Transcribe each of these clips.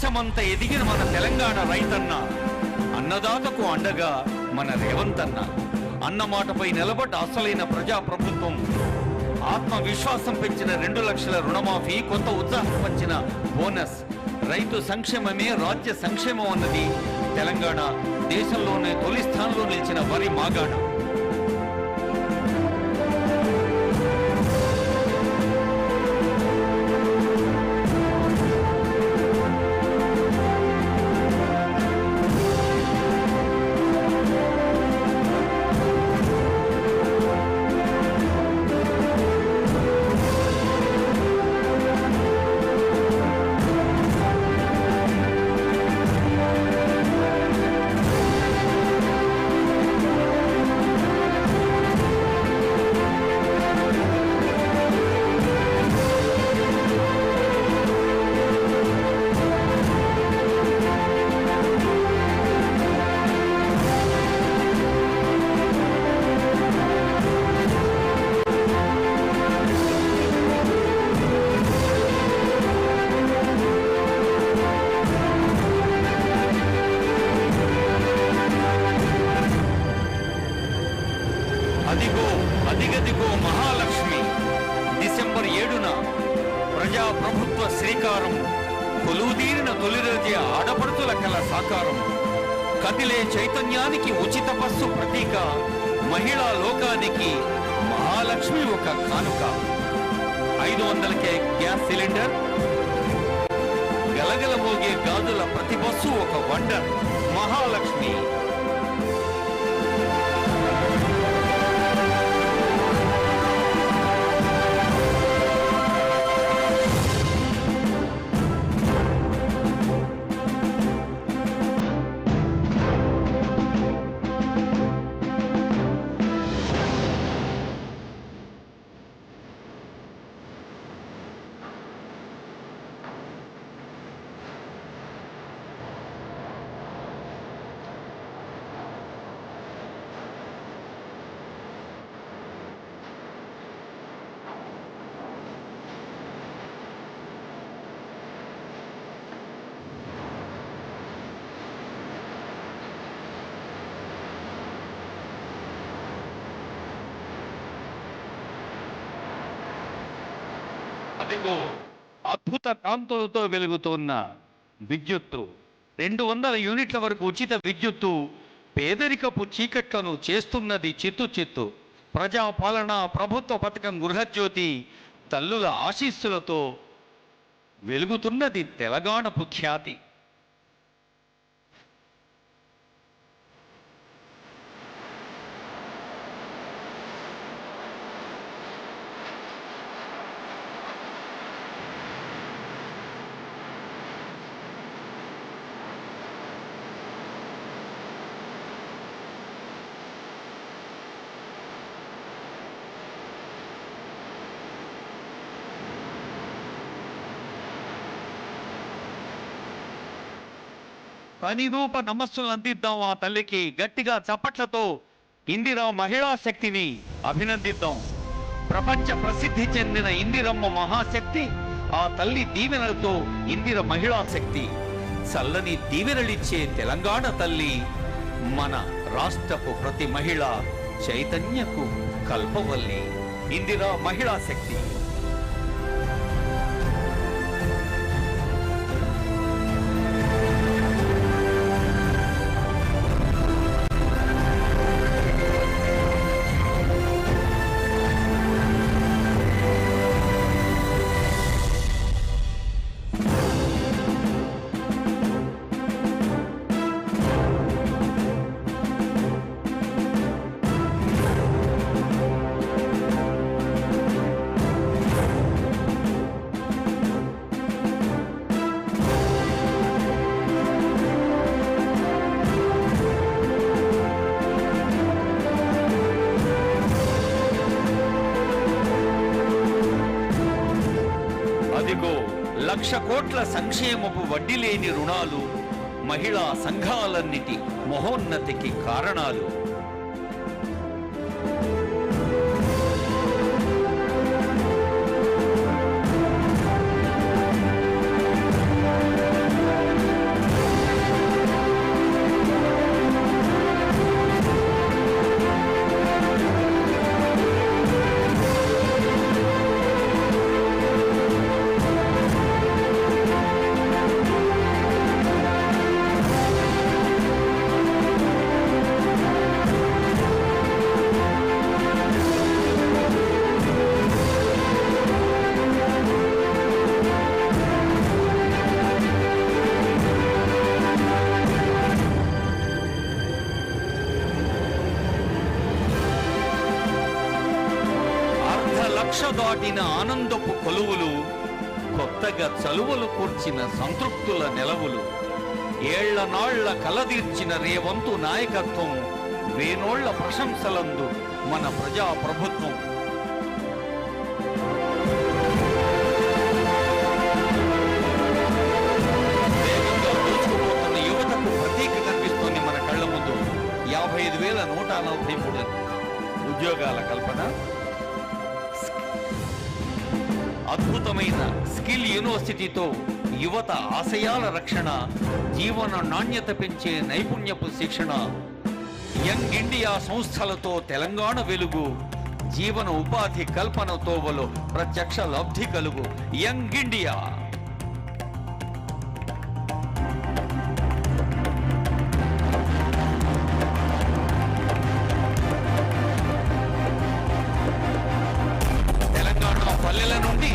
ఆకాశమంత ఎదిగిన మన తెలంగాణ రైతన్న, అన్నదాతకు అండగా మన రేవంత్ అన్న. అన్నమాటపై నిలబడ్డ అసలైన ప్రజాప్రభుత్వం. ఆత్మవిశ్వాసం పెంచిన 2 లక్షల రుణమాఫీ, కొత్త ఉత్సాహం పంచిన బోనస్. రైతు సంక్షేమమే రాజ్య సంక్షేమం అన్నది తెలంగాణ. దేశంలోనే తొలి స్థానంలో నిలిచిన వరి మాగాణ. అదిగదిగో మహాలక్ష్మి. డిసెంబర్ 7న ప్రజాప్రభుత్వ శ్రీకారం. కొలువుదీరిన తొలిరోజే ఆడపడుతుల కల సాకారం. కదిలే చైతన్యానికి ఉచిత బస్సు ప్రతీక. మహిళా లోకానికి మహాలక్ష్మి ఒక కానుక. 500కే గ్యాస్ సిలిండర్. గలగల మోగే గాజుల ప్రతి బస్సు ఒక వండర్. మహాలక్ష్మి. అదిగో అద్భుత కాంతులతో వెలుగుతున్న విద్యుత్తు. 200 యూనిట్ల వరకు ఉచిత విద్యుత్తు. పేదరికపు చీకట్లను చేస్తున్నది చిత్తు చిత్తు. ప్రజాపాలన ప్రభుత్వ పథకం గృహజ్యోతి. తల్లుల ఆశీస్సులతో వెలుగుతున్నది తెలంగాణపు ఖ్యాతి. పనిరూప నమస్సులు అందిద్దాం ఆ తల్లికి. గట్టిగా చప్పట్లతో ఇందిరా మహిళా శక్తిని అభినందిద్దాం. ప్రపంచ ప్రసిద్ధి చెందిన ఇందిరమ్మ మహాశక్తి. ఆ తల్లి దీవెనలతో ఇందిర మహిళా శక్తి. చల్లని దీవెనలిచ్చే తెలంగాణ తల్లి. మన రాష్ట్రపు ప్రతి మహిళ చైతన్యకు కల్పవల్లి. ఇందిరా మహిళా శక్తి. అదిగో 1,00,000 కోట్ల సంక్షేమపు వడ్డీ లేని రుణాలు. మహిళా సంఘాలన్నిటి మహోన్నతికి కారణాలు. లక్ష దాటిన ఆనందపు కొలువులు, కొత్తగా చలువలు కూర్చిన సంతృప్తుల నెలవులు, ఏళ్ల నాళ్ల కలదీర్చిన రేవంతు నాయకత్వం, వేనోళ్ల ప్రశంసలందు మన ప్రజా ప్రభుత్వం. వేగంగా దూసుకుపోతున్న యువతకు ప్రతీక కనిపిస్తోంది మన కళ్ళ ముందు. 55,143 ఉద్యోగాల కల్పన, అద్భుతమైన స్కిల్ యూనివర్సిటీతో యువత ఆశయాల రక్షణ, జీవన నాణ్యత పెంచే నైపుణ్యపు శిక్షణ, యంగ్ ఇండియా సంస్థలతో తెలంగాణ వెలుగు, జీవన ఉపాధి కల్పనతో ప్రత్యక్ష లబ్ధి కలుగు. Young India. పల్లెల నుండి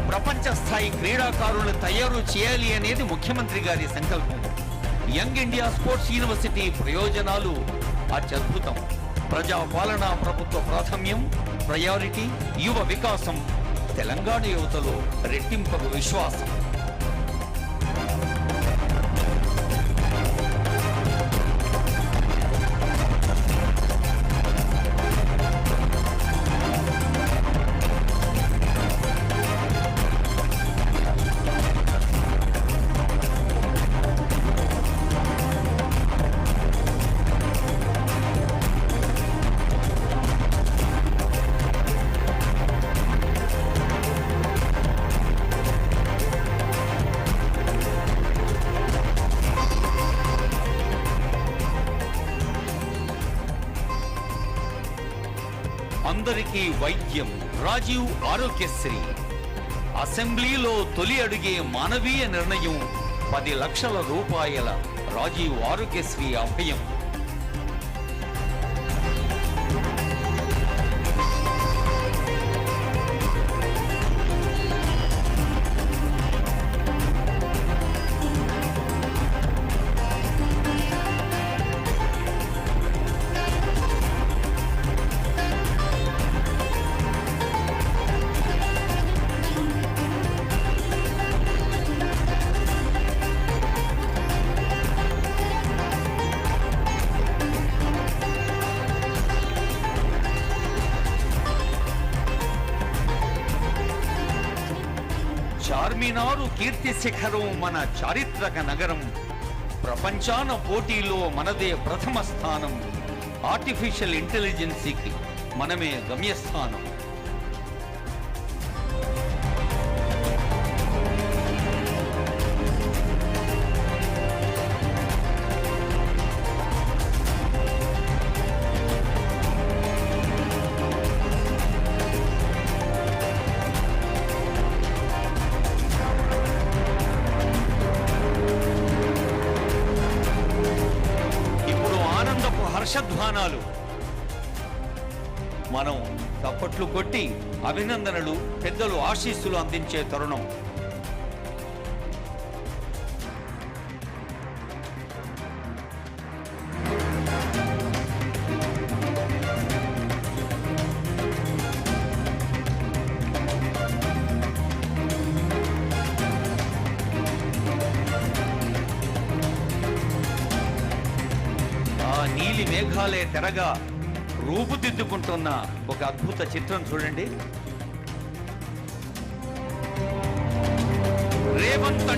ప్రపంచ స్థాయి క్రీడాకారులను తయారు చేయాలి అనేది ముఖ్యమంత్రి గారి సంకల్పం. యంగ్ ఇండియా స్పోర్ట్స్ యూనివర్సిటీ ప్రయోజనాలు అత్యద్భుతం. ప్రజాపాలన, ప్రభుత్వ ప్రాధాన్యం, ప్రయారిటీ, యువ వికాసం, తెలంగాణ యువతలో రెట్టింపగు విశ్వాసం. అందరికీ వైద్యం, రాజీవ్ ఆరోగ్యశ్రీ. అసెంబ్లీలో తొలి అడుగే మానవీయ నిర్ణయం, 10 లక్షల రూపాయల రాజీవ్ ఆరోగ్యశ్రీ అభయం. చార్మినారు కీర్తి శిఖరం మన చారిత్రక నగరం. ప్రపంచాన పోటీలో మనదే ప్రథమ స్థానం. ఆర్టిఫిషియల్ ఇంటెలిజెన్సీకి మనమే గమ్యస్థానం. హర్షధ్వానాలు. మనం తప్పట్లు కొట్టి అభినందనలు, పెద్దలు ఆశీస్సులు అందించే తరుణం. నీలి మేఘాలే తెరగా రూపుదిద్దుకుంటున్న ఒక అద్భుత చిత్రం చూడండి. రేవంత్